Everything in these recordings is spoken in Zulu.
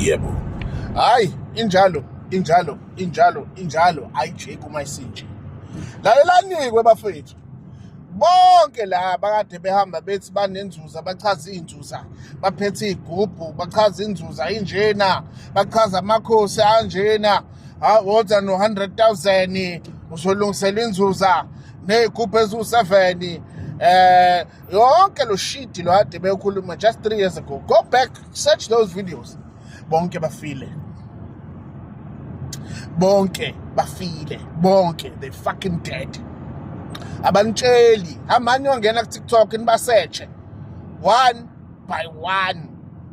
Yebo. Hayi, injalo ayijeki uma isinje. Lalelani-ke bafethu. Bonke la bakade behamba bethi banenzuza, bachaza iy'nzuza, baphethe iy'gubhu, bachaza inzuza injena, bachaza amakhosi anjena, woza no-100,000 uzolungisela inzuza ney'gubhu eziwu-7. Yonke lo shit lo kade bekhuluma just 3 years ago. Go back, search those videos. Bonke bafile. Bonke, they fucking dead. Abanitsheli, amanye ongena ku-TikTok nibasearche. One by one,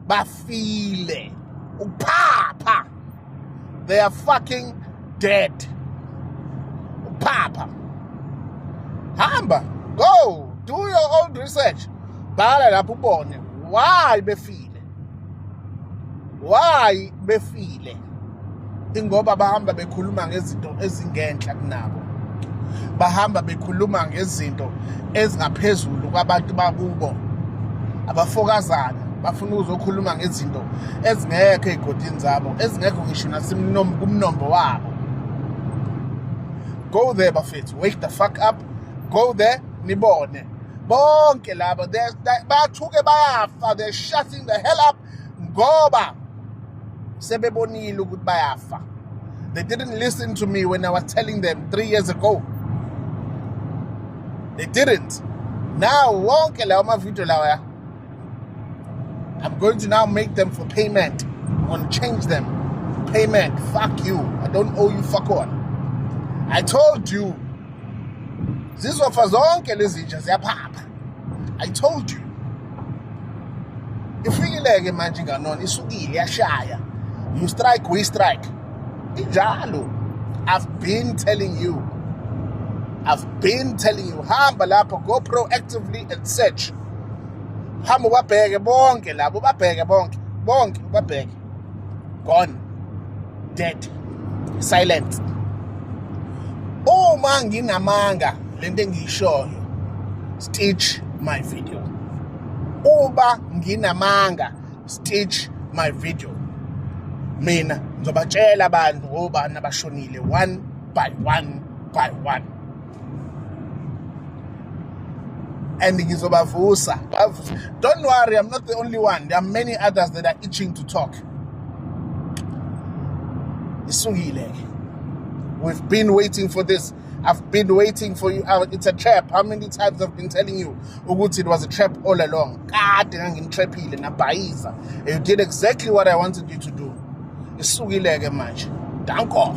bafile. Upapa. They are fucking dead. Upapa. Hamba, go, do your own research. Bhala lapho ubone why befile. Ingoba bahamba bekhuluma ngezinto ezingenhla kunabo. Bahamba bekhuluma ngezinto ezingaphezulu kwabantu bakubo. Abafokazana bafuna ukuzokhuluma ngezinto ezingekho ey'godini zabo, ezingekho ngisho kumnombo wabo. Go there bafethu, wake the fuck up. Go there, nibone. Bonke laba, bathuke bayafa, they're shutting the hell up. Ngoba sebebonile ukuthi bayafa. They didn't listen to me when I was telling them 3 years ago. They didn't. Now, wonke lawa amavideo lawa, I'm going to now make them for payment. I'm going to change them. Payment, fuck you. I don't owe you fuck all. I told you. Zizofa zonke lezi nje ziyaphapha. I told you. Ifikileke manje nganona isukile yashaya. You strike, we strike. Injalo. I've been telling you. Hamba lapho, go proactively and search. Hamba ubabheke bonke labo, ubabheke. Gone. Dead. Silent. Uma nginamanga lento engiyishoyo, stitch my video. Uba nginamanga, stitch my video. Mina ngizobatshela abantu obani abashonile one by one. And ngizobavusa. Don't worry, I'm not the only one. There are many others that are itching to talk. Isungile. We've been waiting for this. I've been waiting for you. It's a trap. How many times I've been telling you, Uguti, it was a trap all along. You did exactly what I wanted you to do. Isungile manje. Danko.